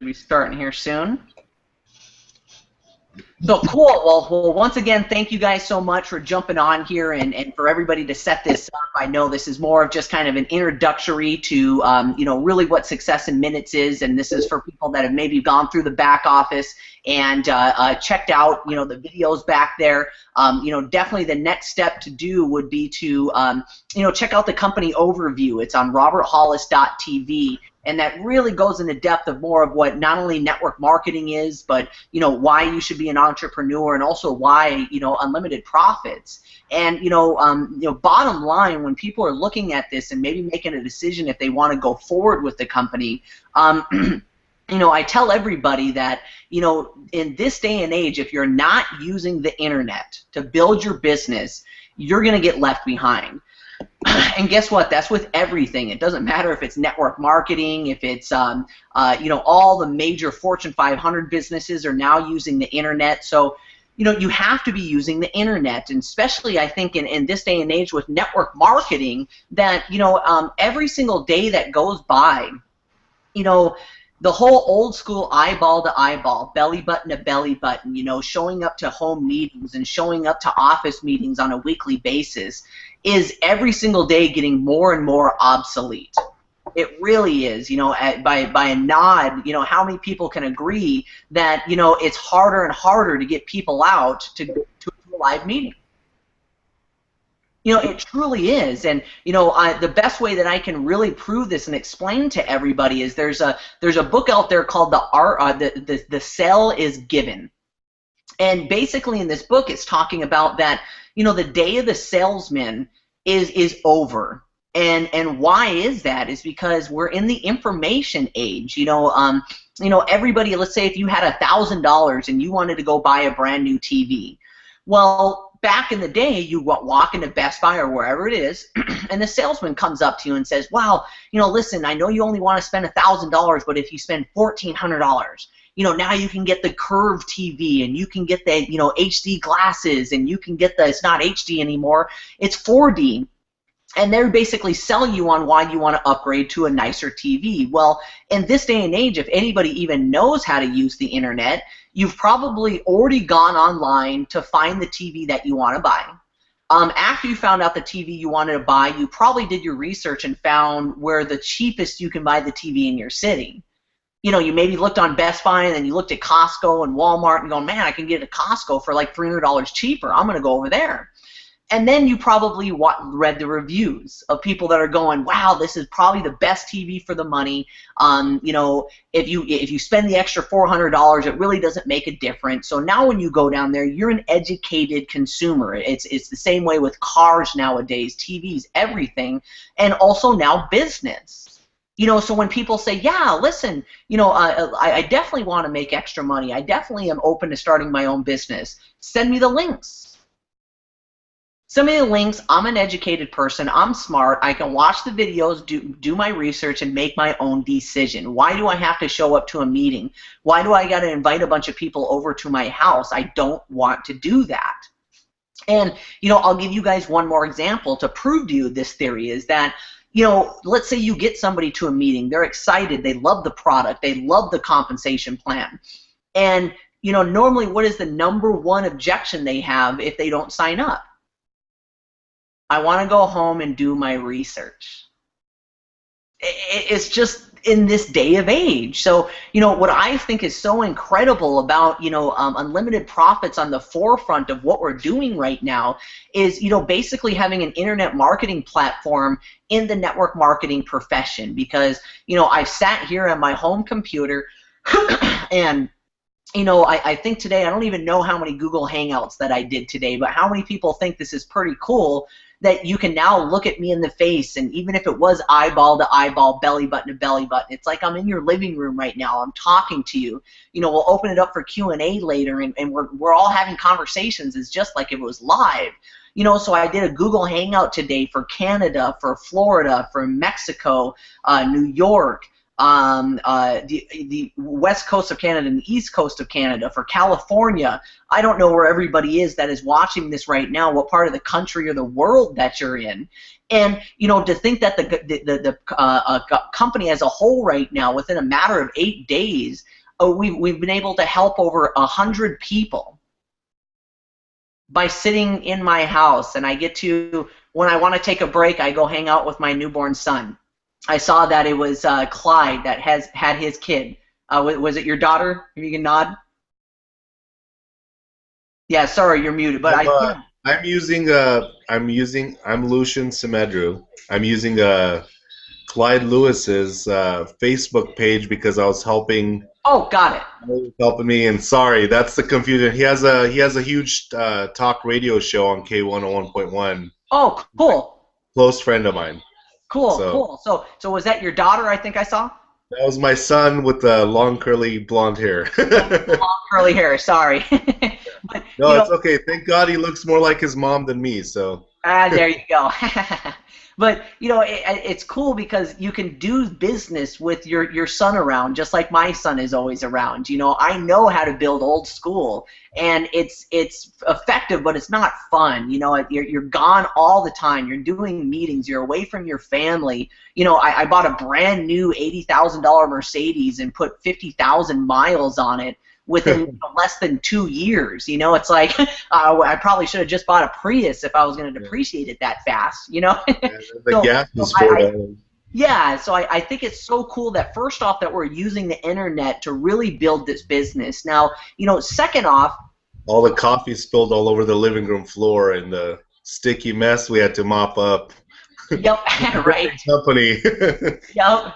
Be starting here soon. So cool. Well, once again, thank you guys so much for jumping on here and for everybody to set this up. I know this is more of just kind of an introductory to, really what Success in Minutes is, and this is for people that have maybe gone through the back office and checked out, the videos back there. Definitely the next step to do would be to, check out the company overview. It's on roberthollis.tv. And that really goes into depth of more of what not only network marketing is, but why you should be an entrepreneur, and also why unlimited profits. And bottom line, when people are looking at this and maybe making a decision if they want to go forward with the company, I tell everybody that in this day and age, if you're not using the internet to build your business, you're going to get left behind. And guess what? That's with everything. It doesn't matter if it's network marketing, if it's all the major Fortune 500 businesses are now using the internet. So you have to be using the internet, and especially I think in this day and age with network marketing, that every single day that goes by, the whole old school eyeball to eyeball, belly button to belly button, showing up to home meetings and showing up to office meetings on a weekly basis is every single day getting more and more obsolete. It really is, by a nod, how many people can agree that, it's harder and harder to get people out to a live meeting. It truly is, and the best way that I can really prove this and explain to everybody is there's a book out there called The Sell is Given, and basically in this book it's talking about that the day of the salesman is over, and why is that? Is because we're in the information age. Everybody. Let's say if you had $1,000 and you wanted to go buy a brand new TV, well, back in the day, you walk into Best Buy or wherever it is, and the salesman comes up to you and says, "Wow, listen, I know you only want to spend $1,000, but if you spend $1,400, now you can get the curved TV, and you can get the HD glasses, and you can get it's not HD anymore, it's 4D." And they're basically selling you on why you want to upgrade to a nicer TV. Well, in this day and age, if anybody even knows how to use the internet, you've probably already gone online to find the TV that you want to buy. After you found out the TV you wanted to buy, you probably did your research and found where the cheapest you can buy the TV in your city. You maybe looked on Best Buy, and then you looked at Costco and Walmart and going, man, I can get it at Costco for like $300 cheaper. I'm going to go over there. And then you probably read the reviews of people that are going, wow, this is probably the best TV for the money. If you spend the extra $400, it really doesn't make a difference. So now when you go down there, you're an educated consumer. It's the same way with cars nowadays, TVs, everything, and also now business. So when people say, yeah, listen, I definitely want to make extra money. I definitely am open to starting my own business. Send me the links. Send me the links. I'm an educated person. I'm smart. I can watch the videos, do my research, and make my own decision. Why do I have to show up to a meeting? Why do I got to invite a bunch of people over to my house? I don't want to do that. And, I'll give you guys one more example to prove to you this theory is that, let's say you get somebody to a meeting. They're excited. They love the product. They love the compensation plan. And, normally what is the number one objection they have if they don't sign up? I want to go home and do my research. It's just in this day of age. So, what I think is so incredible about, unlimited profits on the forefront of what we're doing right now is, basically having an internet marketing platform in the network marketing profession. Because, I've sat here on my home computer and I think today, I don't even know how many Google Hangouts that I did today, but how many people think this is pretty cool that you can now look at me in the face, and even if it was eyeball to eyeball, belly button to belly button, it's like I'm in your living room right now. I'm talking to you. We'll open it up for Q&A later, and we're all having conversations. It's just like if it was live. So I did a Google Hangout today for Canada, for Florida, for Mexico, New York, the west coast of Canada and the east coast of Canada, for California. I don't know where everybody is that is watching this right now, what part of the country or the world that you're in. And, you know, to think that the company as a whole right now, within a matter of 8 days, we've been able to help over 100 people by sitting in my house. And I get to, when I want to take a break, I go hang out with my newborn son. I saw that it was Clyde that had his kid. Was it your daughter? If you can nod. Yeah, sorry, you're muted. But I'm Lucian Semedru. I'm using Clyde Lewis's Facebook page because I was helping. Oh, got it. He was helping me, and sorry, that's the confusion. He has a huge talk radio show on K101.1. Oh, cool. Close friend of mine. Cool, cool. So was that your daughter? I think I saw. That was my son with the long curly blonde hair. Long curly hair. Sorry. But, no, it's okay. Thank God he looks more like his mom than me. So. There you go. But, you know, it's cool because you can do business with your son around, just like my son is always around. You know, I know how to build old school, and it's effective, but it's not fun. You know, you're gone all the time. You're doing meetings. You're away from your family. You know, I bought a brand new $80,000 Mercedes and put 50,000 miles on it within less than 2 years. You know, it's like I probably should have just bought a Prius if I was going to depreciate it that fast, you know. The gas is $4. Yeah, so I think it's so cool that first off that we're using the internet to really build this business. Now, you know, second off, all the coffee spilled all over the living room floor and the sticky mess we had to mop up. Yep, right. Company. Yep.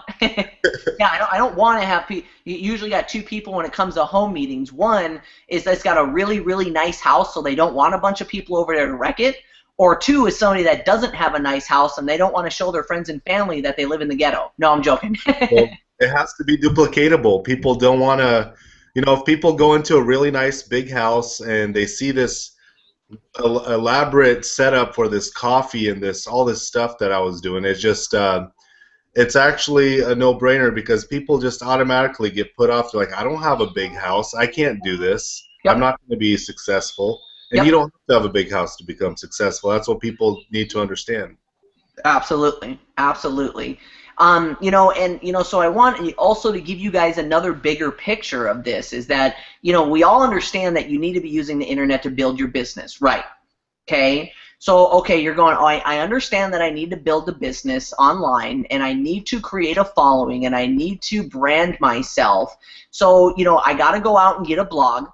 Yeah, I don't want to have people. You usually got two people when it comes to home meetings. One is that's got a really, really nice house, so they don't want a bunch of people over there to wreck it. Or two is somebody that doesn't have a nice house and they don't want to show their friends and family that they live in the ghetto. No, I'm joking. Well, it has to be duplicatable. People don't want to, you know, if people go into a really nice big house and they see this elaborate setup for this coffee and all this stuff that I was doing, it's just it's actually a no-brainer because people just automatically get put off. They're like, I don't have a big house, I can't do this. Yep. I'm not going to be successful. And yep. You don't have to have a big house to become successful. That's what people need to understand. Absolutely, absolutely. You know, and you know, so I want also to give you guys another bigger picture of this is that, you know, we all understand that you need to be using the internet to build your business, right? Okay. So, okay, you're going, oh, I understand that I need to build a business online and I need to create a following and I need to brand myself. So, you know, I got to go out and get a blog,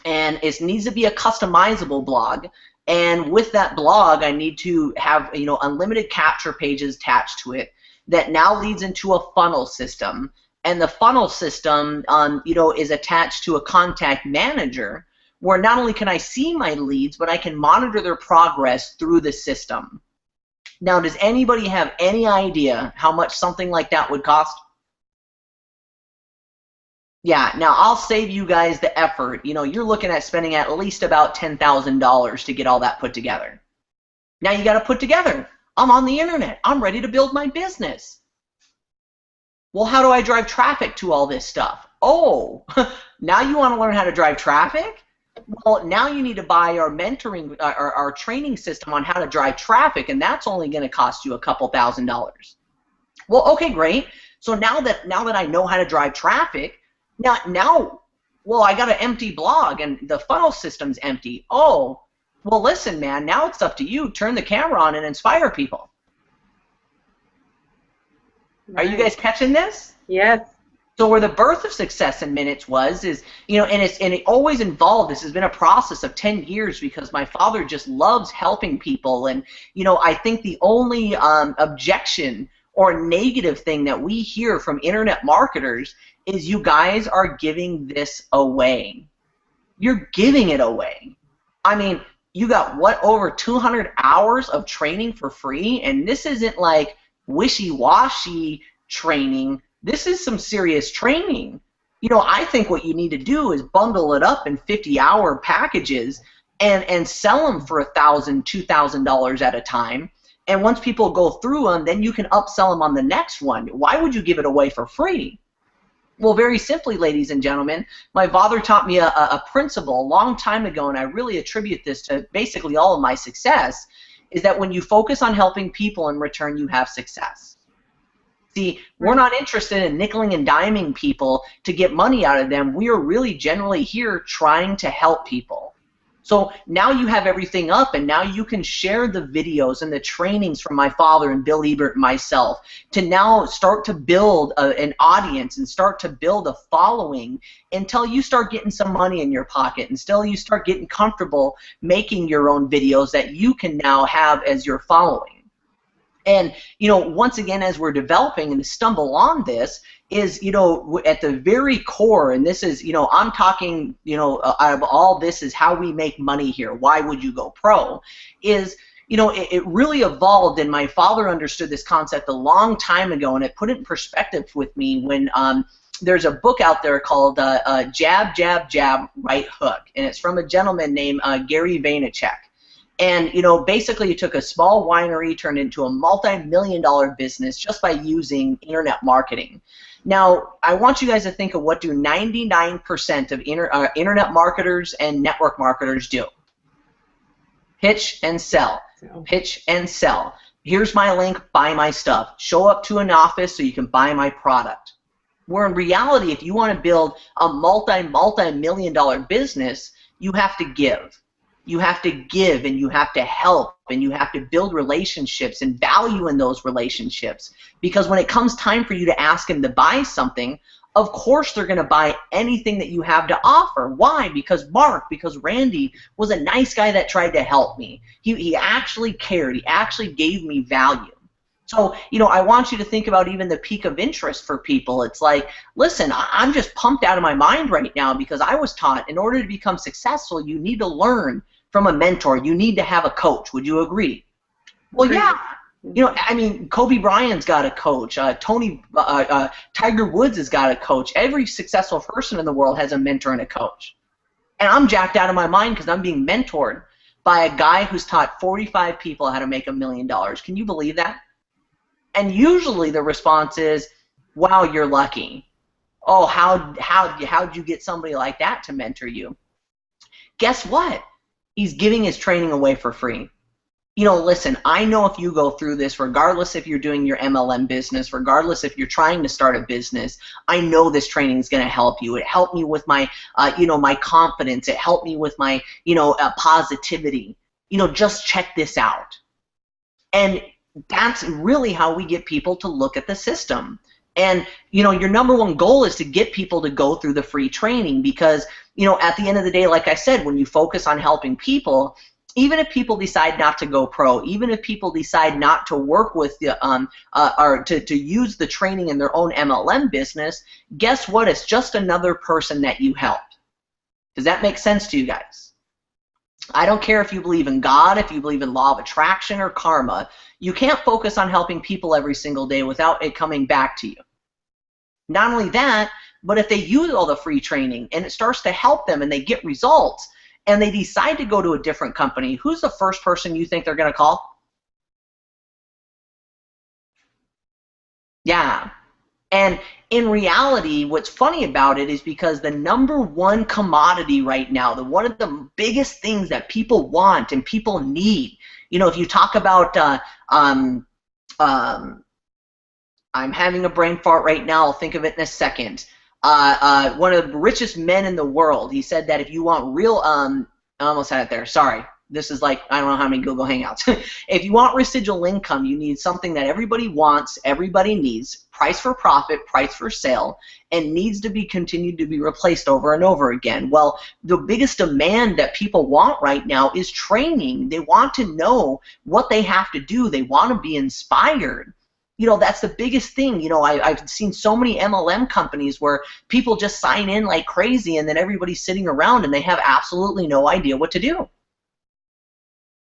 and it needs to be a customizable blog. And with that blog, I need to have, you know, unlimited capture pages attached to it. That now leads into a funnel system, and the funnel system, you know, is attached to a contact manager, where not only can I see my leads, but I can monitor their progress through the system. Now, does anybody have any idea how much something like that would cost? Yeah. Now I'll save you guys the effort. You know, you're looking at spending at least about $10,000 to get all that put together. Now you got to put together. I'm on the internet. I'm ready to build my business. Well, how do I drive traffic to all this stuff? Oh, now you want to learn how to drive traffic? Well, now you need to buy our mentoring, our training system on how to drive traffic, and that's only going to cost you a couple $1,000s. Well, okay, great. So now that I know how to drive traffic, now, well, I got an empty blog and the funnel system's empty. Oh. Well, listen, man, now it's up to you. Turn the camera on and inspire people. Right. Are you guys catching this? Yes. So where the birth of Success in Minutes is, you know, and it always involved, this has been a process of 10 years because my father just loves helping people. And, you know, I think the only objection or negative thing that we hear from internet marketers is you guys are giving this away. You're giving it away. I mean, you got, what, over 200 hours of training for free? And this isn't like wishy-washy training. This is some serious training. You know, I think what you need to do is bundle it up in 50-hour packages and sell them for $1,000, $2,000 at a time. And once people go through them, then you can upsell them on the next one. Why would you give it away for free? Well, very simply, ladies and gentlemen, my father taught me a principle a long time ago, and I really attribute this to basically all of my success, is that when you focus on helping people, in return you have success. See, we're not interested in nickeling and diming people to get money out of them. We are really generally here trying to help people. So now you have everything up, and now you can share the videos and the trainings from my father and Bill Ebert and myself to now start to build an audience and start to build a following until you start getting some money in your pocket, until you start getting comfortable making your own videos that you can now have as your following. And, you know, once again, as we're developing and stumble on this, is, you know, at the very core, and this is, you know, I'm talking, you know, out of all this is how we make money here. Why would you go pro? Is, you know, it really evolved, and my father understood this concept a long time ago, and it put it in perspective with me when there's a book out there called Jab, Jab, Jab, Right Hook, and it's from a gentleman named Gary Vaynerchuk. And, you know, basically he took a small winery, turned it into a multi-million-dollar business just by using internet marketing. Now, I want you guys to think of what do 99% of internet marketers and network marketers do. Pitch and sell. Pitch and sell. Here's my link, buy my stuff. Show up to an office so you can buy my product. Where in reality, if you want to build a multi-million-dollar business, you have to give. You have to give, and you have to help, and you have to build relationships and value in those relationships. Because when it comes time for you to ask them to buy something, of course they're going to buy anything that you have to offer. Why? Because Mark, because Randy was a nice guy that tried to help me. He actually cared. He actually gave me value. So, you know, I want you to think about even the peak of interest for people. It's like, listen, I'm just pumped out of my mind right now because I was taught in order to become successful, you need to learn from a mentor. You need to have a coach. Would you agree? Well, yeah. You know, I mean, Kobe Bryant's got a coach. Tiger Woods has got a coach. Every successful person in the world has a mentor and a coach. And I'm jacked out of my mind because I'm being mentored by a guy who's taught 45 people how to make $1 million. Can you believe that? And usually the response is, wow, you're lucky. Oh, how'd you get somebody like that to mentor you? Guess what? He's giving his training away for free. You know, listen, I know if you go through this, regardless if you're doing your MLM business, regardless if you're trying to start a business, I know this training is going to help you. It helped me with my, you know, my confidence. It helped me with my, you know, positivity. You know, just check this out. And that's really how we get people to look at the system. And, you know, your number one goal is to get people to go through the free training because, you know, at the end of the day, like I said, when you focus on helping people, even if people decide not to go pro, even if people decide not to work with the, or to use the training in their own MLM business, guess what? It's just another person that you helped. Does that make sense to you guys? I don't care if you believe in God, if you believe in law of attraction or karma. You can't focus on helping people every single day without it coming back to you. Not only that, but if they use all the free training and it starts to help them and they get results and they decide to go to a different company, who's the first person you think they're going to call? Yeah. And in reality, what's funny about it is because the number one commodity right now, one of the biggest things that people want and people need, you know, if you talk about, I'm having a brain fart right now, I'll think of it in a second. One of the richest men in the world, he said that if you want real, I almost had it there, sorry. This is like, I don't know how many Google Hangouts. If you want residual income, you need something that everybody wants, everybody needs, price for profit, price for sale, and needs to be continued to be replaced over and over again. Well, the biggest demand that people want right now is training. They want to know what they have to do. They want to be inspired. You know, that's the biggest thing. You know, I've seen so many MLM companies where people just sign in like crazy and then everybody's sitting around and they have absolutely no idea what to do.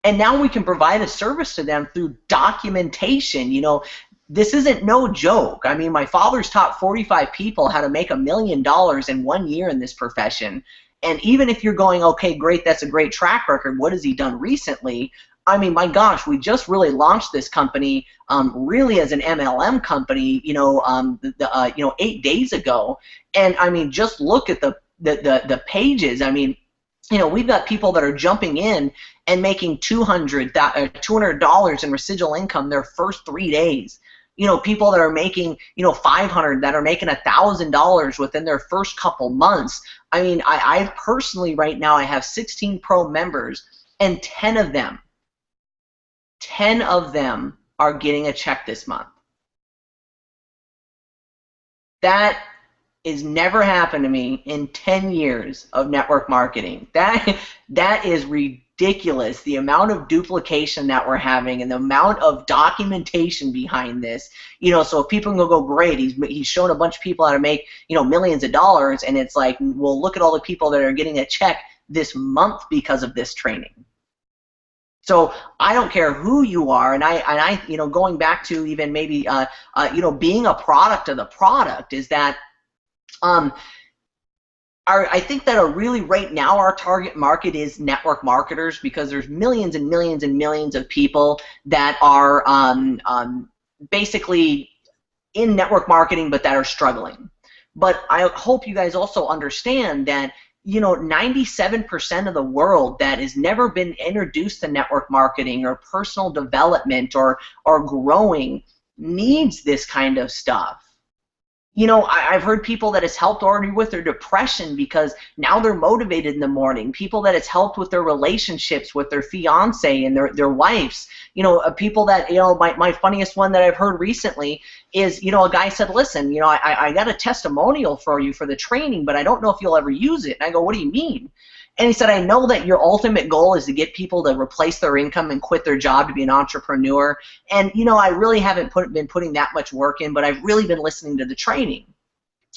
And now we can provide a service to them through documentation. You know, this isn't no joke. I mean, my father's taught 45 people how to make $1 million in 1 year in this profession. And even if you're going, okay, great, that's a great track record, what has he done recently? I mean, my gosh, we just really launched this company really as an MLM company, 8 days ago. And I mean, just look at the pages. I mean, we've got people that are jumping in and making $200 in residual income their first 3 days. People that are making, $500, that are making $1,000 within their first couple months. I mean, I personally right now I have 16 pro members, and 10 of them are getting a check this month. That has never happened to me in 10 years of network marketing. That is ridiculous, the amount of duplication that we're having and the amount of documentation behind this. So if people can go, great, he's shown a bunch of people how to make, millions of dollars, and it's like, well, look at all the people that are getting a check this month because of this training. So I don't care who you are, and I going back to even maybe being a product of the product, is that I think that really right now our target market is network marketers, because there's millions and millions and millions of people that are basically in network marketing but that are struggling. But I hope you guys also understand that 97% of the world that has never been introduced to network marketing or personal development or growing needs this kind of stuff. I've heard people that it's helped already with their depression because now they're motivated in the morning. People that it's helped with their relationships with their fiance and their wives. People that, my funniest one that I've heard recently is, a guy said, listen, I got a testimonial for you for the training, but I don't know if you'll ever use it. And I go, what do you mean? And he said, I know that your ultimate goal is to get people to replace their income and quit their job to be an entrepreneur. And, I really haven't been putting that much work in, but I've really been listening to the training.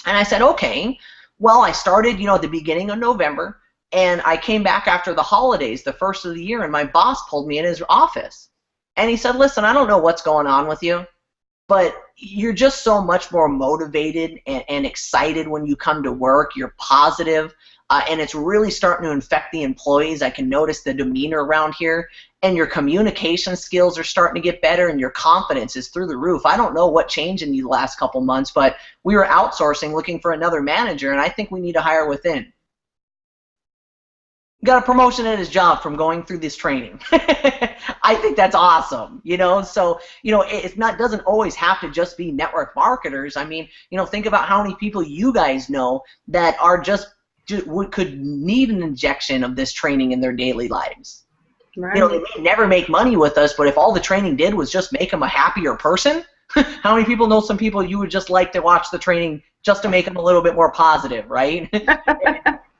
And I said, okay, well, I started, at the beginning of November, and I came back after the holidays, the first of the year, and my boss pulled me in his office. And he said, listen, I don't know what's going on with you, but you're just so much more motivated and excited when you come to work. You're positive. And it's really starting to infect the employees. I can notice the demeanor around here, and your communication skills are starting to get better, and your confidence is through the roof. I don't know what changed in the last couple months, but we were outsourcing looking for another manager, and I think we need to hire within. Got a promotion at his job from going through this training. I think that's awesome, So, doesn't always have to just be network marketers. I mean, think about how many people you guys know that are could need an injection of this training in their daily lives. Right. They may never make money with us, but if all the training did was just make them a happier person, how many people know some people you would just like to watch the training just to make them a little bit more positive, right?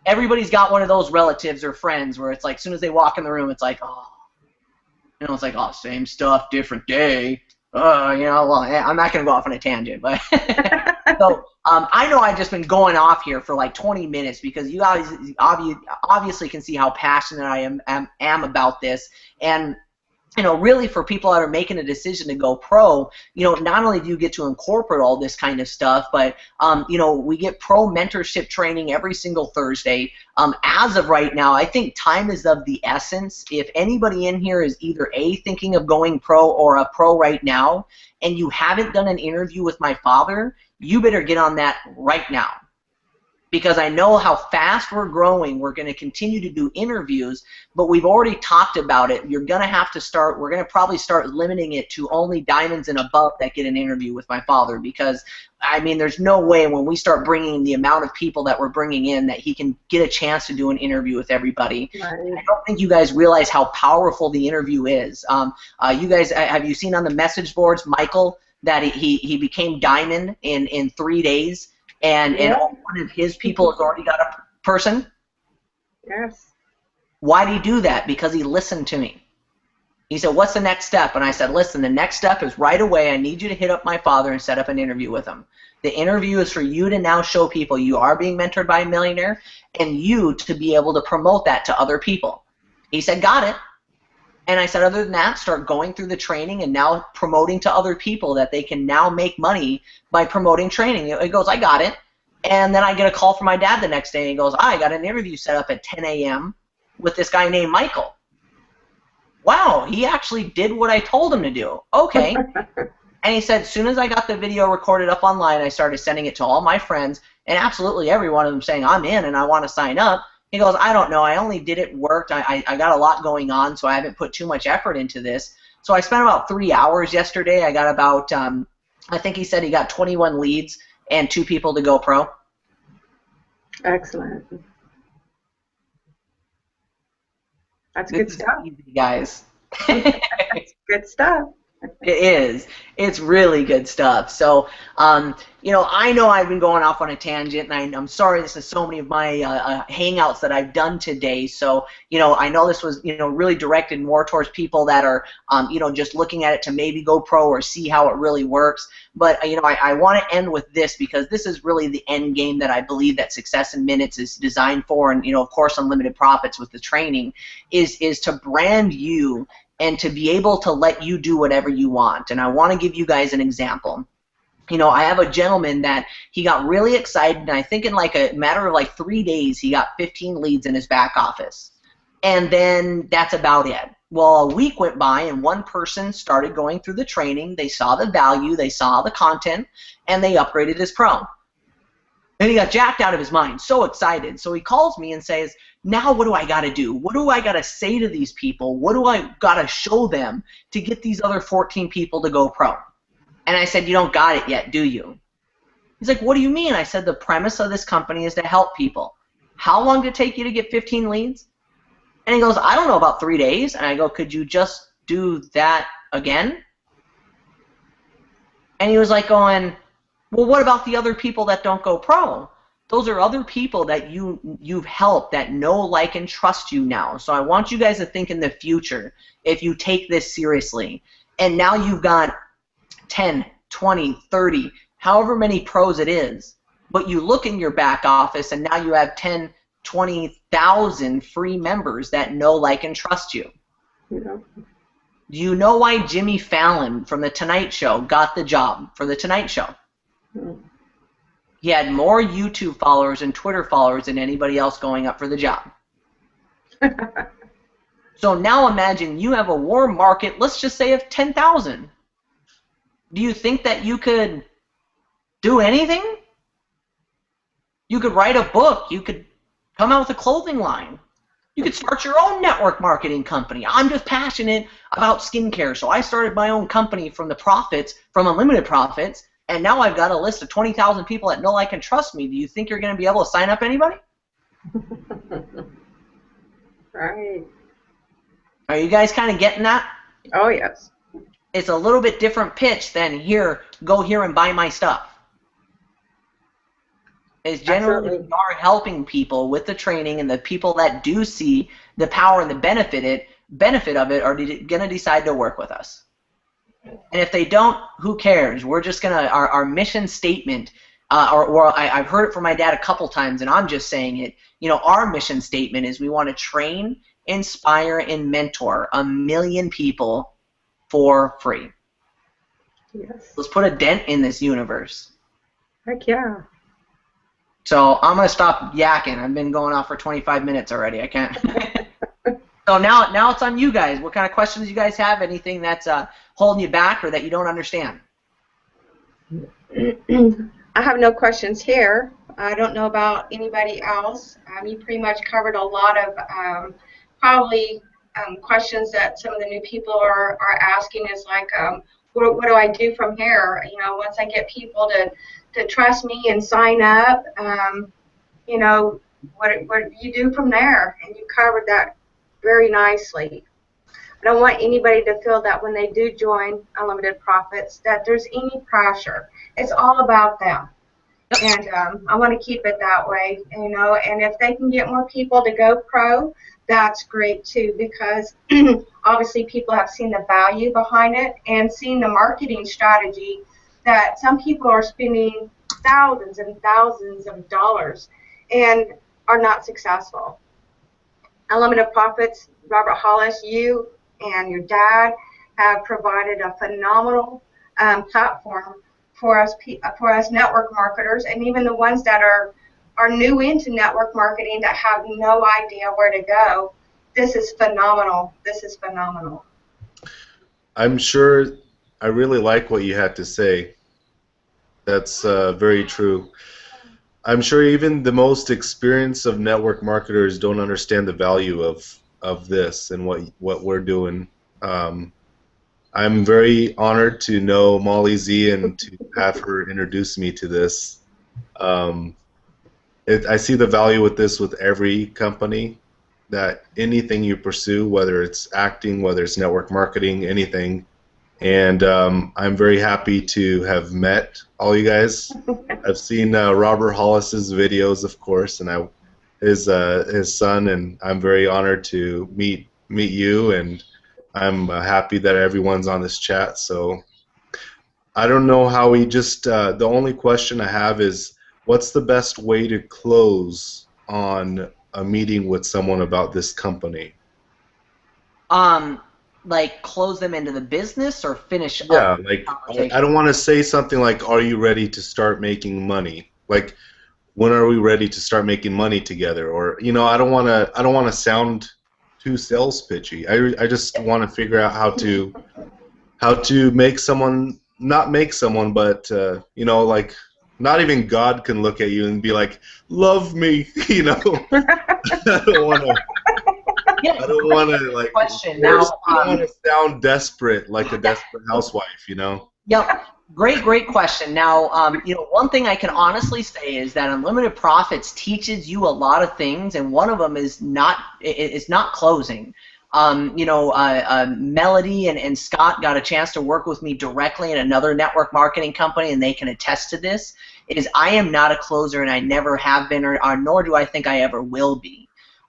Everybody's got one of those relatives or friends where it's like, as soon as they walk in the room, it's like, it's like, oh, same stuff, different day. Well, I'm not going to go off on a tangent, but so I know I've just been going off here for like 20 minutes because you guys obviously can see how passionate I am about this. And really for people that are making a decision to go pro, not only do you get to incorporate all this kind of stuff, but, we get pro mentorship training every single Thursday. As of right now, I think time is of the essence. If anybody in here is either thinking of going pro or a pro right now, and you haven't done an interview with my father, you better get on that right now. Because I know how fast we're growing. We're going to continue to do interviews, but we've already talked about it. You're going to have to start, we're going to probably start limiting it to only diamonds and above that get an interview with my father, because, I mean, there's no way when we start bringing the amount of people that we're bringing in that he can get a chance to do an interview with everybody. Right. I don't think you guys realize how powerful the interview is. You guys, have you seen on the message boards, Michael, that he became diamond in 3 days? And one of his people has already got a person? Yes. Why did he do that? Because he listened to me. He said, what's the next step? And I said, listen, the next step is right away I need you to hit up my father and set up an interview with him. The interview is for you to now show people you are being mentored by a millionaire and you to be able to promote that to other people. He said, got it. And I said, other than that, start going through the training and now promoting to other people that they can now make money by promoting training. He goes, I got it. And then I get a call from my dad the next day. And he goes, I got an interview set up at 10 a.m. with this guy named Michael. wow, he actually did what I told him to do. Okay. And he said, as soon as I got the video recorded up online, I started sending it to all my friends, and absolutely every one of them saying, I'm in and I want to sign up. He goes, I don't know. I only did it, worked. I got a lot going on, so I haven't put too much effort into this. So I spent about 3 hours yesterday. I got about, I think he said he got 21 leads and 2 people to go pro. Excellent. That's good stuff. Easy, guys. That's good stuff. It is. It's really good stuff. So, you know I've been going off on a tangent, and I'm sorry this is so many of my hangouts that I've done today. So, I know this was, really directed more towards people that are, just looking at it to maybe go pro or see how it really works. But, I want to end with this, because this is really the end game that I believe that Success in Minutes is designed for, and, of course, Unlimited Profits with the training is to brand you and to be able to let you do whatever you want. And I want to give you guys an example. I have a gentleman that he got really excited, and I think in like a matter of like 3 days, he got 15 leads in his back office. And then that's about it. Well, a week went by, and one person started going through the training. They saw the value, they saw the content, and they upgraded his pro. And he got jacked out of his mind, so excited. So he calls me and says, now what do I got to do? What do I got to say to these people? What do I got to show them to get these other 14 people to go pro? And I said, you don't got it yet, do you? He's like, what do you mean? I said, the premise of this company is to help people. How long did it take you to get 15 leads? And he goes, I don't know, about 3 days. And I go, could you just do that again? And he was like going, well, what about the other people that don't go pro? Those are other people that you've helped that know, like, and trust you now. So I want you guys to think in the future, if you take this seriously. And now you've got 10, 20, 30, however many pros it is. But you look in your back office, and now you have 10, 20,000 free members that know, like, and trust you. Yeah. Do you know why Jimmy Fallon from The Tonight Show got the job for The Tonight Show? He had more YouTube followers and Twitter followers than anybody else going up for the job. So now imagine you have a warm market, let's just say of 10,000. Do you think that you could do anything? You could write a book. You could come out with a clothing line. You could start your own network marketing company. I'm just passionate about skincare, so I started my own company from the profits, from Unlimited Profits, and now I've got a list of 20,000 people that know, like, and trust me. Do you think you're going to be able to sign up anybody? Right. Are you guys kind of getting that? Oh, yes. It's a little bit different pitch than here, go here and buy my stuff. It's generally Absolutely. we are helping people with the training, and the people that do see the power and the benefit of it are going to decide to work with us. And if they don't, who cares? We're just going to, our mission statement, I've heard it from my dad a couple times, and I'm just saying it, our mission statement is we want to train, inspire, and mentor 1 million people for free. Yes. Let's put a dent in this universe. Heck yeah. So I'm going to stop yakking. I've been going off for 25 minutes already. I can't. So now it's on you guys. What kind of questions you guys have? Anything that's holding you back or that you don't understand? I have no questions here. I don't know about anybody else. You pretty much covered a lot of probably questions that some of the new people are asking is like, what do I do from here? Once I get people to trust me and sign up, what do you do from there? And you covered that very nicely. I don't want anybody to feel that when they do join Unlimited Profits that there's any pressure. It's all about them. And I want to keep it that way, and if they can get more people to go pro, that's great too, because obviously people have seen the value behind it and seen the marketing strategy that some people are spending thousands and thousands of dollars and are not successful. Unlimited Profits, Robert Hollis, you and your dad have provided a phenomenal platform for us network marketers, and even the ones that are new into network marketing that have no idea where to go. this is phenomenal. This is phenomenal. I'm sure I really like what you had to say. That's very true. I'm sure even the most experienced of network marketers don't understand the value of this and what we're doing. I'm very honored to know Molly Z and to have her introduce me to this. I see the value with this with every company, that anything you pursue, whether it's acting, whether it's network marketing, anything. And I'm very happy to have met all you guys. I've seen Robert Hollis's videos, of course, and his son, and I'm very honored to meet you, and I'm happy that everyone's on this chat. So I don't know how we just. The only question I have is, what's the best way to close on a meeting with someone about this company? Like close them into the business or finish Yeah, up like the conversation? I don't want to say something like, "Are you ready to start making money?" Like, when are we ready to start making money together? Or I don't want to sound too sales pitchy. I just want to figure out how to make someone, not make someone, but like, not even God can look at you and be like, "Love me," I don't want to. Yeah, I don't want to like. question. Now, I don't want to sound desperate, like a desperate housewife. Yep. Great question. Now, one thing I can honestly say is that Unlimited Profits teaches you a lot of things, and one of them is not closing. Melody and Scott got a chance to work with me directly in another network marketing company, and they can attest to this. Is I am not a closer, and I never have been, or nor do I think I ever will be.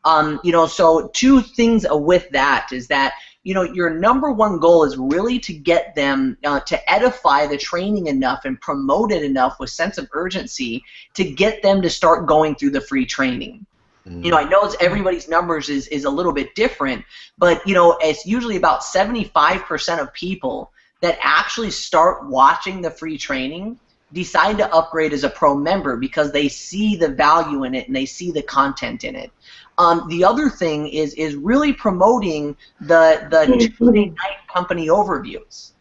So two things with that is that your number one goal is really to get them to edify the training enough and promote it enough with sense of urgency to get them to start going through the free training. I know everybody's numbers is a little bit different, but it's usually about 75% of people that actually start watching the free training decide to upgrade as a pro member because they see the value in it and they see the content in it. The other thing is really promoting the Tuesday night company overviews,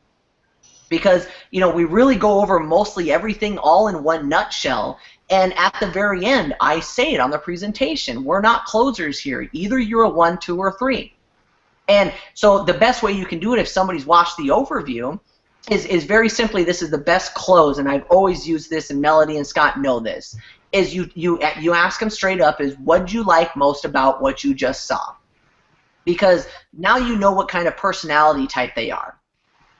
because we really go over mostly everything all in one nutshell, and at the very end I say it on the presentation, we're not closers here. Either you're a 1, 2, or 3. And so the best way you can do it if somebody's watched the overview is very simply, this is the best close, and I've always used this, and Melody and Scott know this, is you ask them straight up is, what'd you like most about what you just saw? Because now you know what kind of personality type they are.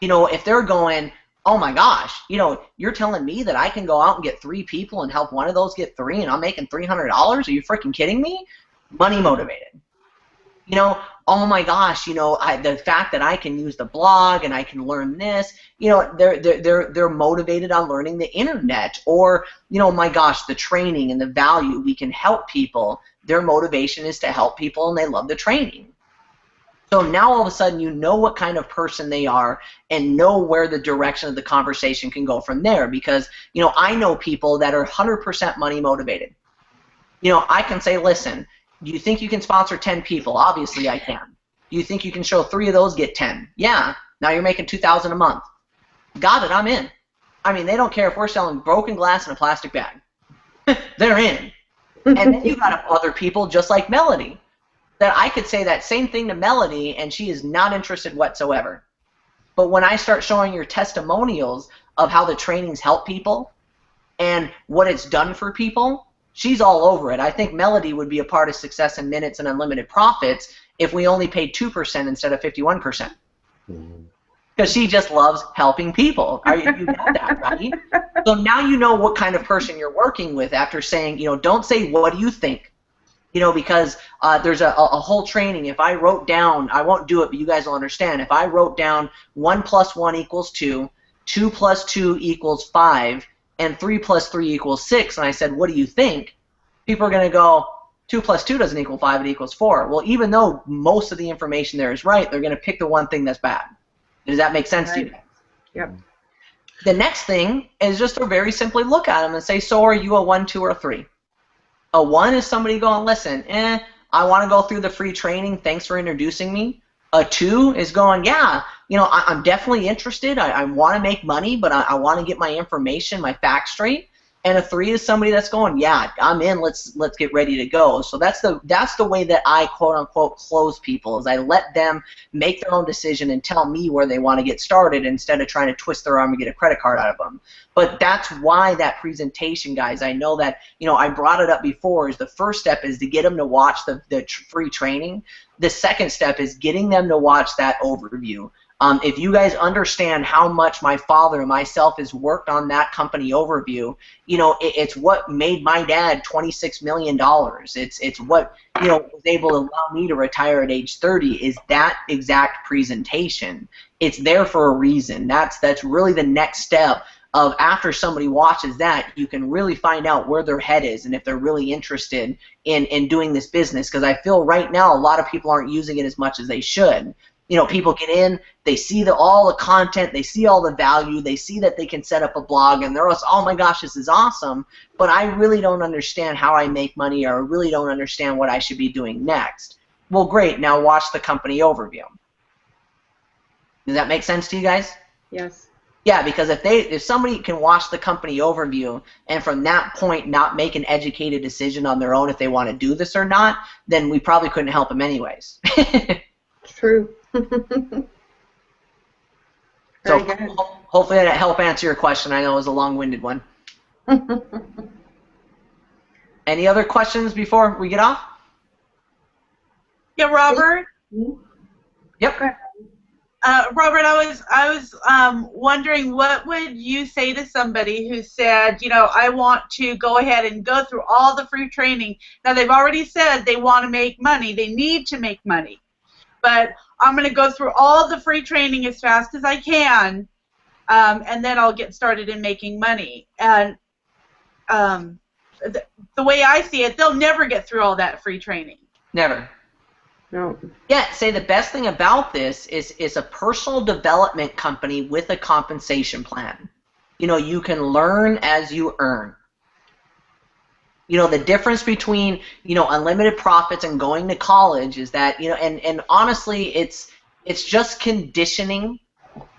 If they're going, oh my gosh, you're telling me that I can go out and get 3 people and help one of those get 3 and I'm making $300? Are you freaking kidding me? Money motivated. Oh my gosh, the fact that I can use the blog and I can learn this, they're motivated on learning the internet, or my gosh, the training and the value we can help people. Their motivation is to help people and they love the training. So now all of a sudden you know what kind of person they are and know where the direction of the conversation can go from there, because I know people that are 100% money motivated. I can say, listen, do you think you can sponsor 10 people? Obviously I can. Do you think you can show 3 of those get 10? Yeah. Now you're making $2,000 a month. Got it, I'm in. I mean, they don't care if we're selling broken glass in a plastic bag. They're in. And then you got other people just like Melody that I could say that same thing to Melody and she is not interested whatsoever. But when I start showing your testimonials of how the trainings help people and what it's done for people, she's all over it. I think Melody would be a part of Success in Minutes and Unlimited Profits if we only paid 2% instead of 51%. Because she just loves helping people. You got that, right? So now you know what kind of person you're working with after saying, don't say, what do you think? Because there's a whole training. If I wrote down, I won't do it, but you guys will understand. If I wrote down 1 + 1 = 2, 2 + 2 = 5, and 3 + 3 = 6, and I said, what do you think? People are going to go, 2 + 2 doesn't equal 5, it equals 4. Well, even though most of the information there is right, they're going to pick the one thing that's bad. Does that make sense to you? Yep. The next thing is just to very simply look at them and say, so are you a 1, 2, or 3? A 1 is somebody going, listen, I want to go through the free training. Thanks for introducing me. A 2 is going, yeah, I'm definitely interested. I want to make money, but I want to get my information, my facts straight. And a 3 is somebody that's going, yeah, I'm in. Let's get ready to go. So that's the way that I quote unquote close people, is I let them make their own decision and tell me where they want to get started instead of trying to twist their arm and get a credit card out of them. But that's why that presentation, guys, I know that, I brought it up before, is the first step is to get them to watch the free training. The second step is getting them to watch that overview. If you guys understand how much my father and myself has worked on that company overview, it's what made my dad $26 million. It's what was able to allow me to retire at age 30, is that exact presentation. It's there for a reason. That's really the next step of, after somebody watches that, you can really find out where their head is and if they're really interested in doing this business, because I feel right now a lot of people aren't using it as much as they should. People get in, they see all the content, they see all the value, they see that they can set up a blog, and they're like, oh my gosh, this is awesome, but I really don't understand how I make money, or I really don't understand what I should be doing next. Well, great, now watch the company overview. Does that make sense to you guys? Yes. Yeah, because if somebody can watch the company overview and from that point not make an educated decision on their own if they want to do this or not, then we probably couldn't help them anyways. True. So Very good. hopefully that helped answer your question. I know it was a long-winded one. Any other questions before we get off? Yeah, Robert. Yep. Robert, I was wondering, what would you say to somebody who said, I want to go ahead and go through all the free training. Now, they've already said they want to make money. They need to make money. But I'm going to go through all the free training as fast as I can, and then I'll get started in making money. And the way I see it, they'll never get through all that free training. Never. No. Yeah, say the best thing about this is a personal development company with a compensation plan. You can learn as you earn. The difference between, unlimited profits and going to college is that, and honestly, it's just conditioning.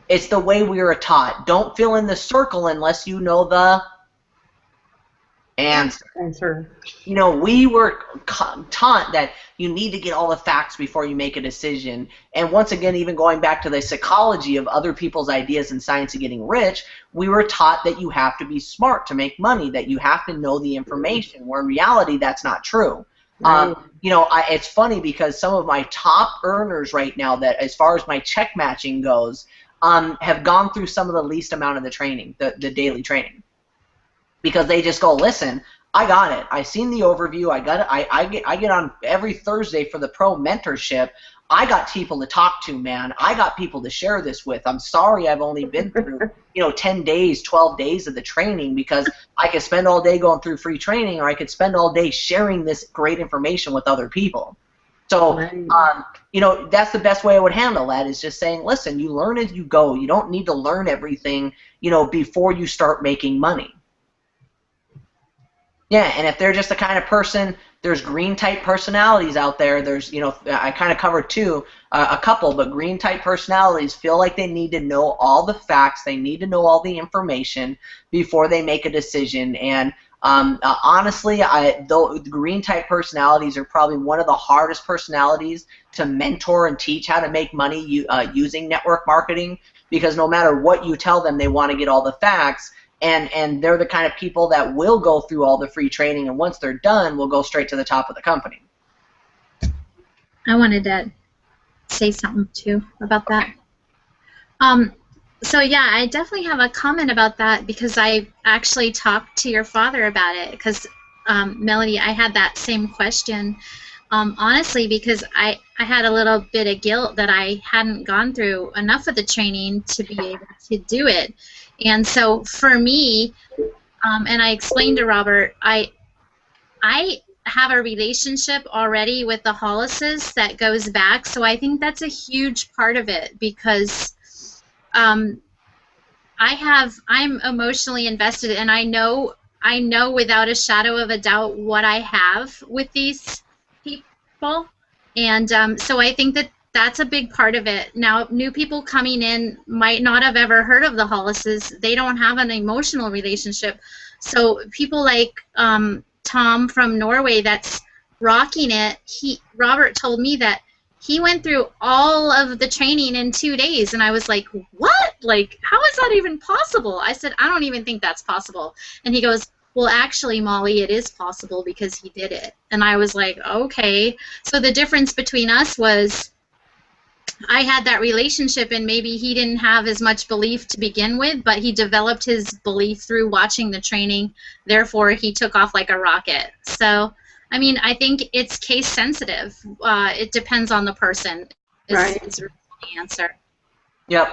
It's the way we were taught. Don't fill in the circle unless you know the answer. We were taught that you need to get all the facts before you make a decision. And once again, even going back to the psychology of other people's ideas in science of getting rich, we were taught that you have to be smart to make money, that you have to know the information, where in reality that's not true. Right. It's funny because some of my top earners right now, that as far as my check matching goes, have gone through some of the least amount of the training, the daily training. Because they just go, listen, I got it. I seen the overview. I got it. I get on every Thursday for the pro mentorship. I got people to talk to, man. I got people to share this with. I'm sorry I've only been through 10 days, 12 days of the training, because I could spend all day going through free training, or I could spend all day sharing this great information with other people. So, that's the best way I would handle that, is just saying, listen, you learn as you go. You don't need to learn everything, before you start making money. Yeah, and if they're just the kind of person, there's green type personalities out there. There's, I kind of covered a couple, but green type personalities feel like they need to know all the facts. They need to know all the information before they make a decision. And honestly, the green type personalities are probably one of the hardest personalities to mentor and teach how to make money using network marketing, because no matter what you tell them, they want to get all the facts. And they're the kind of people that will go through all the free training, and once they're done, will go straight to the top of the company. I wanted to say something too about that. So yeah, I definitely have a comment about that, because I actually talked to your father about it, because Melody, I had that same question, honestly, because I had a little bit of guilt that I hadn't gone through enough of the training to be able to do it. And so for me, and I explained to Robert, I have a relationship already with the Hollises that goes back, so I think that's a huge part of it, because I'm emotionally invested, and I know without a shadow of a doubt what I have with these people. people. And so I think that that's a big part of it. Now, new people coming in might not have ever heard of the Hollises. They don't have an emotional relationship. So people like Tom from Norway that's rocking it, Robert told me that he went through all of the training in 2 days, and I was like, what? Like, how is that even possible? I said, I don't even think that's possible. And he goes, well, actually, Molly, it is possible because he did it. And I was like, okay. So the difference between us was I had that relationship, and maybe he didn't have as much belief to begin with, but he developed his belief through watching the training. Therefore, he took off like a rocket. So, I mean, I think it's case sensitive. It depends on the person. Right. Is really the answer. Yep.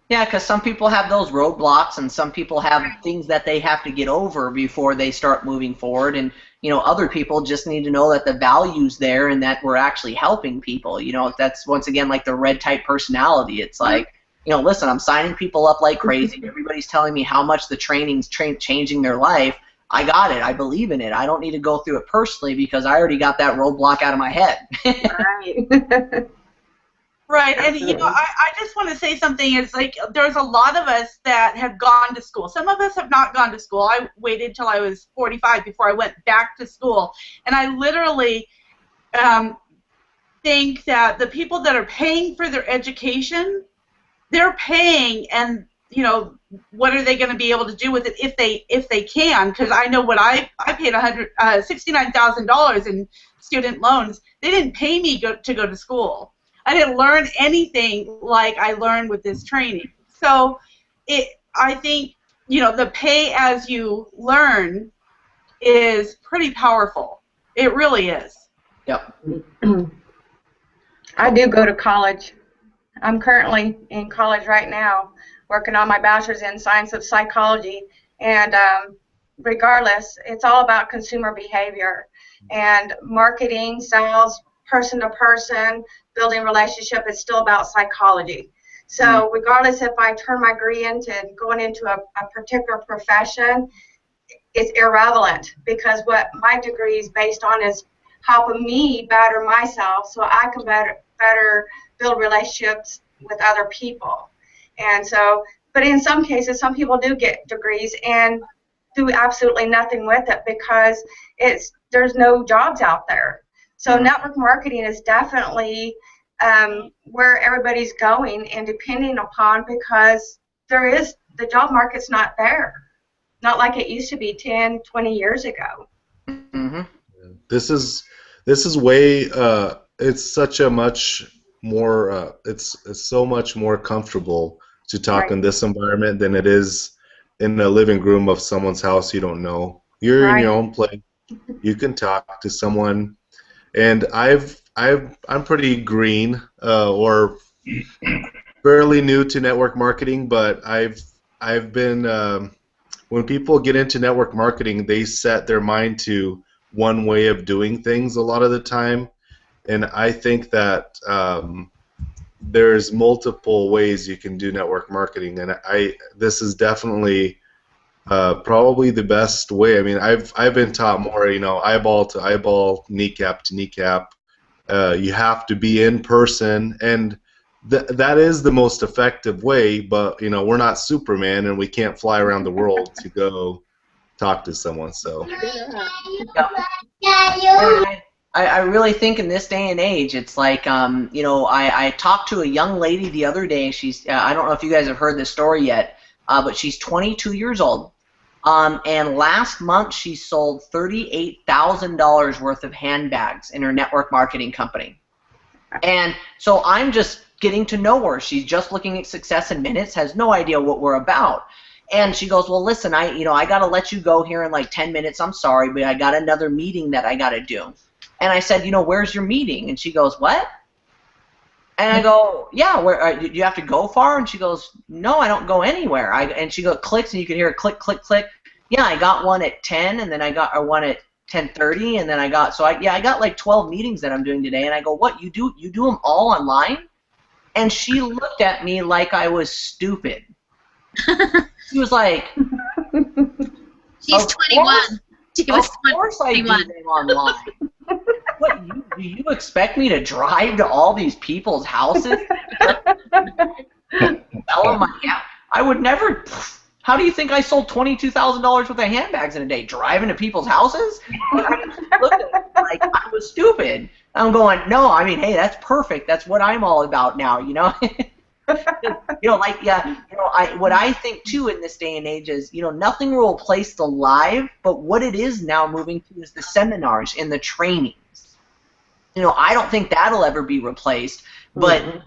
Yeah, because some people have those roadblocks, and some people have things that they have to get over before they start moving forward. And other people just need to know that the value's there and that we're actually helping people. That's once again like the red type personality. It's like, listen, I'm signing people up like crazy. Everybody's telling me how much the training's changing their life. I got it. I believe in it. I don't need to go through it personally because I already got that roadblock out of my head. Right. Right, and I just want to say something. It's like there's a lot of us that have gone to school. Some of us have not gone to school. I waited till I was 45 before I went back to school, and I literally think that the people that are paying for their education, they're paying, and what are they going to be able to do with it if they can? Because I know what I paid $69,000 in student loans. They didn't pay me to go to school. I didn't learn anything like I learned with this training. So I think, the pay as you learn is pretty powerful. It really is. Yep. I do go to college. I'm currently in college right now, working on my bachelor's in science of psychology. And regardless, it's all about consumer behavior and marketing, sales, person to person, building relationship is still about psychology. So regardless if I turn my degree into going into a particular profession, it's irrelevant because what my degree is based on is helping me better myself so I can better build relationships with other people. And so, but in some cases, some people do get degrees and do absolutely nothing with it because there's no jobs out there. So network marketing is definitely where everybody's going and depending upon because the job market's not there. Not like it used to be 10, 20 years ago. Mm-hmm. This is way it's such a much more it's so much more comfortable to talk in this environment than it is in a living room of someone's house you don't know. You're in your own place. You can talk to someone. And I'm pretty green or fairly new to network marketing, but I've been when people get into network marketing, they set their mind to one way of doing things a lot of the time, and I think that there's multiple ways you can do network marketing, and this is definitely probably the best way. I mean, I've been taught more, eyeball to eyeball, kneecap to kneecap. You have to be in person, and that is the most effective way. But we're not Superman, and we can't fly around the world to go talk to someone. So. I really think in this day and age, it's like, I talked to a young lady the other day. She's, I don't know if you guys have heard this story yet, but she's 22 years old. And last month she sold $38,000 worth of handbags in her network marketing company. And so I'm just getting to know her. She's just looking at Success in Minutes, has no idea what we're about. And she goes, well, listen, I got to let you go here in like 10 minutes. I'm sorry, but I got another meeting that I got to do. And I said, where's your meeting? And she goes, what? And I go, yeah, where do you have to go far? And she goes, no, I don't go anywhere. And she clicks, and you can hear click, click, click. Yeah, I got one at 10, and then I got one at 10:30, and then I got I got like 12 meetings that I'm doing today. And I go, what, you do them all online? And she looked at me like I was stupid. She was like, she's 21. She was of course 21. I do them online. What, you do you expect me to drive to all these people's houses? Sell them my I would never. How do you think I sold $22,000 worth of handbags in a day? Driving to people's houses? Look at it, like I was stupid. I'm going, no, I mean, hey, that's perfect. That's what I'm all about now, you know? What I think, too, in this day and age is, nothing will replace the live, but what it is now moving to is the seminars and the trainings. I don't think that'll ever be replaced, but,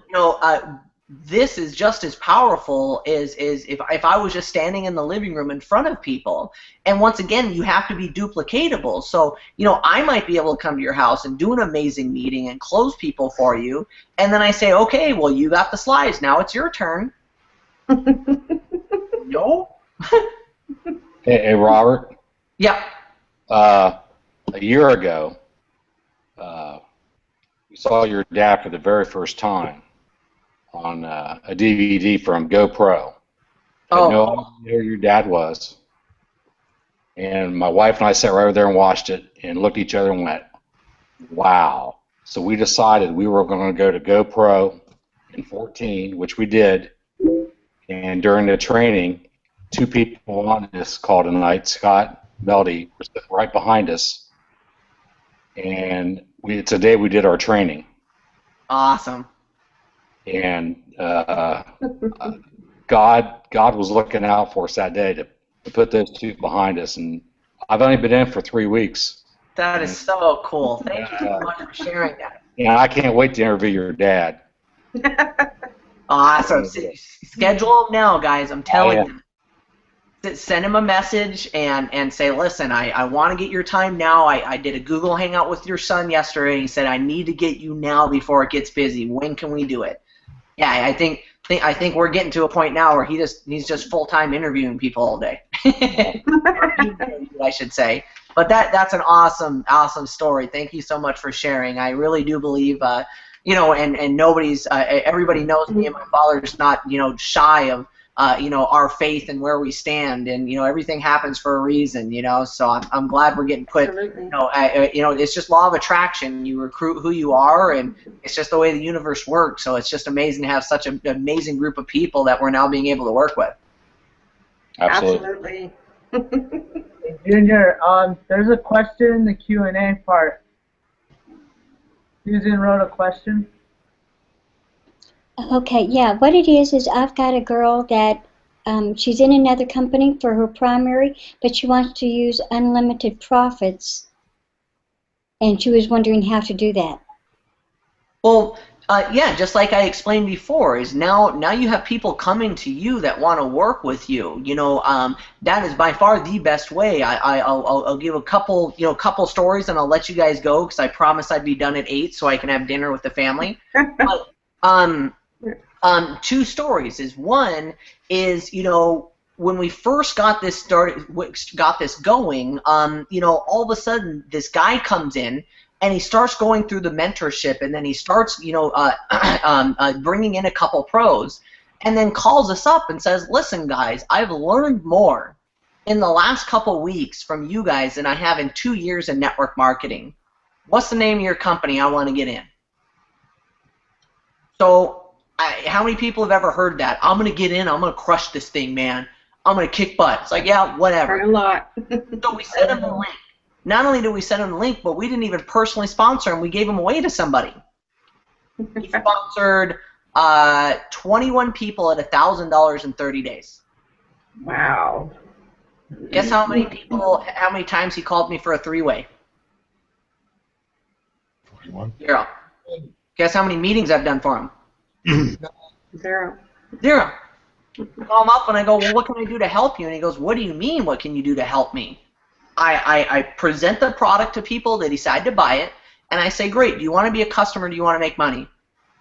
this is just as powerful as if I was just standing in the living room in front of people. And once again, you have to be duplicatable. So, I might be able to come to your house and do an amazing meeting and close people for you. And then I say, okay, well, you got the slides. Now it's your turn. No? Hey, Robert. Yep. A year ago, we saw your dad for the very first time on a DVD from GoPro. I had no idea who your dad was. And my wife and I sat right over there and watched it and looked at each other and went, wow. So we decided we were going to go to GoPro in 14, which we did. And during the training, two people on this call tonight, Scott, Melody, were sitting right behind us. And today we did our training. Awesome. And God was looking out for us that day to put those two behind us. And I've only been in for 3 weeks. That is so cool. Thank you so much for sharing that. Yeah, I can't wait to interview your dad. Awesome. Schedule him now, guys. I'm telling you. Send him a message and say, listen, I want to get your time now. I did a Google Hangout with your son yesterday. He said, I need to get you now before it gets busy. When can we do it? Yeah, I think we're getting to a point now where he's just full-time interviewing people all day. I should say. But that's an awesome story. Thank you so much for sharing. I really do believe, and nobody's, everybody knows me and my father's not, shy of, our faith and where we stand, and everything happens for a reason, So I'm glad we're getting put. It's just law of attraction. You recruit who you are, and it's just the way the universe works. So it's just amazing to have such an amazing group of people that we're now being able to work with. Absolutely. Junior, there's a question in the Q&A part. Susan wrote a question. Okay, yeah, what it is I've got a girl that she's in another company for her primary, but she wants to use unlimited profits, and she was wondering how to do that. Well, yeah, just like I explained before, is now you have people coming to you that want to work with you. That is by far the best way. I'll give a couple stories, and I'll let you guys go because I promised I'd be done at 8 so I can have dinner with the family. But, 2 stories is one is when we first got this going, all of a sudden this guy comes in and he starts going through the mentorship, and then he starts bringing in a couple pros, and then calls us up and says, listen guys, I've learned more in the last couple weeks from you guys than I have in 2 years in network marketing. What's the name of your company? I want to get in. So how many people have ever heard that? I'm going to get in. I'm going to crush this thing, man. I'm going to kick butt. It's like, yeah, whatever. A lot. So we sent him the link. Not only did we send him the link, but we didn't even personally sponsor him. We gave him away to somebody. He sponsored 21 people at $1,000 in 30 days. Wow. Guess how many times he called me for a 3-way? 21. 0. Guess how many meetings I've done for him? 0. 0. I call him up and I go, well, what can I do to help you? And he goes, what do you mean, what can you do to help me? I present the product to people, they decide to buy it, and I say, great, do you want to be a customer, do you want to make money?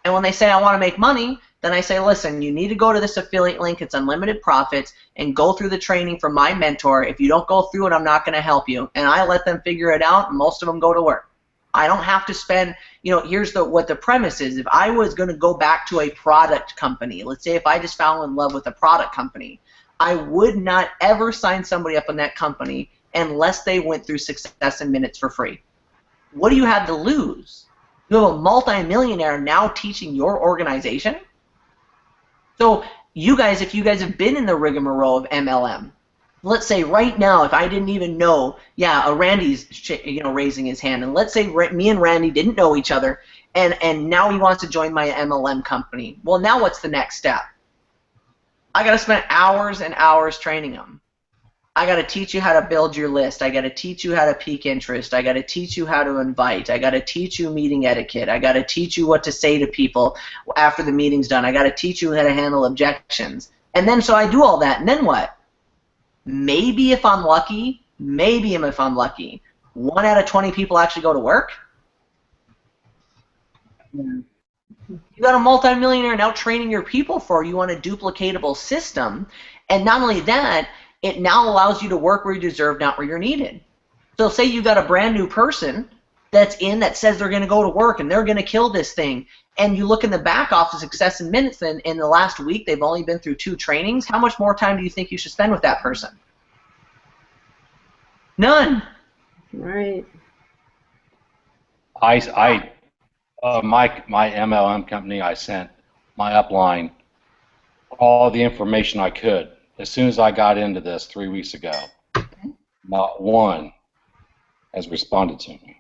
And when they say I want to make money, then I say, listen, you need to go to this affiliate link, it's unlimited profits, and go through the training from my mentor. If you don't go through it, I'm not going to help you. And I let them figure it out, and most of them go to work. I don't have to spend, here's what the premise is. If I was going to go back to a product company, let's say if I just fell in love with a product company, I would not ever sign somebody up in that company unless they went through Success in Minutes for free. What do you have to lose? You have a multimillionaire now teaching your organization. So you guys, if you guys have been in the rigmarole of MLM, let's say right now, if I didn't even know, Randy's raising his hand, and let's say me and Randy didn't know each other, and now he wants to join my MLM company. Well, now what's the next step? I got to spend hours and hours training him. I got to teach you how to build your list. I got to teach you how to pique interest. I got to teach you how to invite. I got to teach you meeting etiquette. I got to teach you what to say to people after the meeting's done. I got to teach you how to handle objections. And then so I do all that, and then what? Maybe if I'm lucky, 1 out of 20 people actually go to work. You got a multimillionaire now training your people for you on a duplicatable system, and not only that, it now allows you to work where you deserve, not where you're needed. So say you got a brand new person that says they're going to go to work and they're going to kill this thing, and you look in the back office Success in Minutes, and in the last week they've only been through 2 trainings. How much more time do you think you should spend with that person? None. Right. My MLM company, I sent my upline all the information I could. As soon as I got into this 3 weeks ago, not one has responded to me.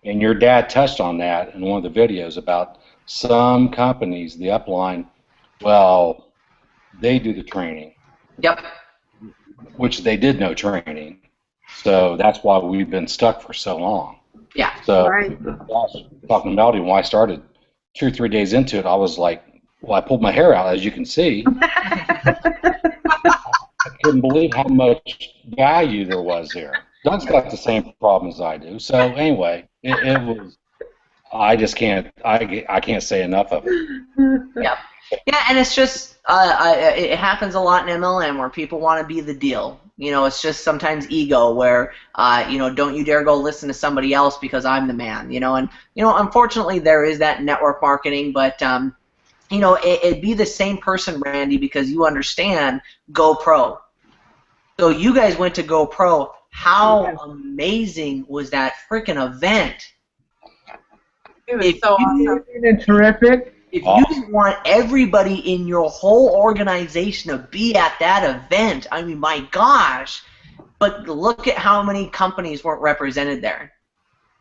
And your dad touched on that in one of the videos about some companies, the upline, well, they do the training. Yep. Which they did no training. So that's why we've been stuck for so long. Yeah. So, Right. talking to Melody, when I started 2 or 3 days into it, I was like, well, I pulled my hair out, as you can see. I couldn't believe how much value there was there. Doug's got the same problems I do. So anyway, it was. I just can't. I can't say enough of it. Yeah. Yeah, and it's just it happens a lot in MLM where people want to be the deal. It's just sometimes ego where don't you dare go listen to somebody else because I'm the man. And unfortunately there is that network marketing, but it'd be the same person, Randy, because you understand GoPro. So you guys went to GoPro. How amazing was that freaking event? It was so awesome. Terrific. If you didn't want everybody in your whole organization to be at that event, I mean, my gosh. But look at how many companies weren't represented there.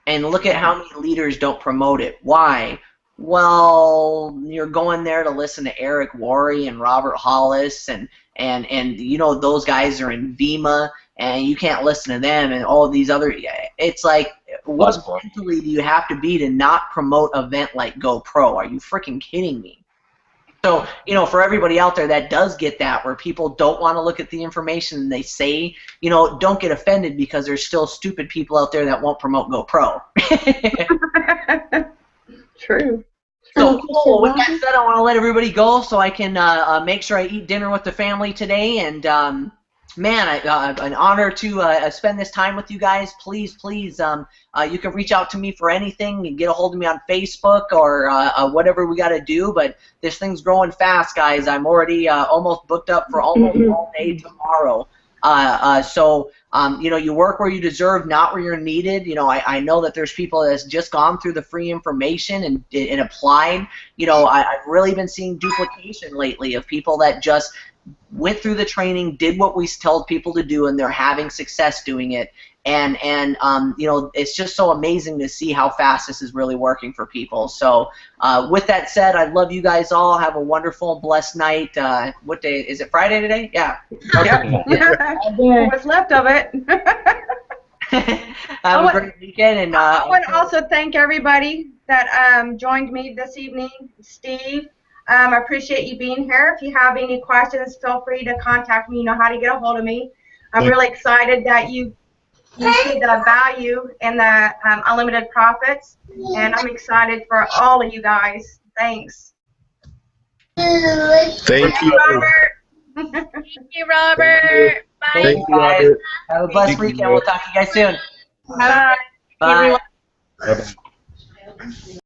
And look at how many leaders don't promote it. Why? Well, you're going there to listen to Eric Worre and Robert Hollis, and those guys are in VEMA, and you can't listen to them and all of these other. It's like, what mentally do you have to be to not promote an event like GoPro? Are you freaking kidding me? So, for everybody out there that does get that, where people don't want to look at the information and they say, don't get offended because there's still stupid people out there that won't promote GoPro. True. So cool. With that said, I want to let everybody go so I can make sure I eat dinner with the family today. And man, an honor to spend this time with you guys. Please, you can reach out to me for anything. You can get a hold of me on Facebook or whatever we got to do. But this thing's growing fast, guys. I'm already almost booked up for almost all day tomorrow. So you work where you deserve, not where you're needed. I know that there's people that's just gone through the free information and applied. I've really been seeing duplication lately of people that just went through the training, did what we told people to do, and they're having success doing it. And it's just so amazing to see how fast this is really working for people. So with that said, I love you guys all. Have a wonderful, blessed night. What day? Is it Friday today? Yeah. What's left of it. Have a great weekend. And I want to also thank everybody that joined me this evening. Steve, I appreciate you being here. If you have any questions, feel free to contact me. You know how to get a hold of me. I'm really excited that you see the value in the unlimited profits, and I'm excited for all of you guys. Thanks. Thank you, Robert. Thank you, Robert. Bye. Thank you, Robert. Have a blessed weekend. We'll talk to you guys soon. Bye. Bye. Bye-bye.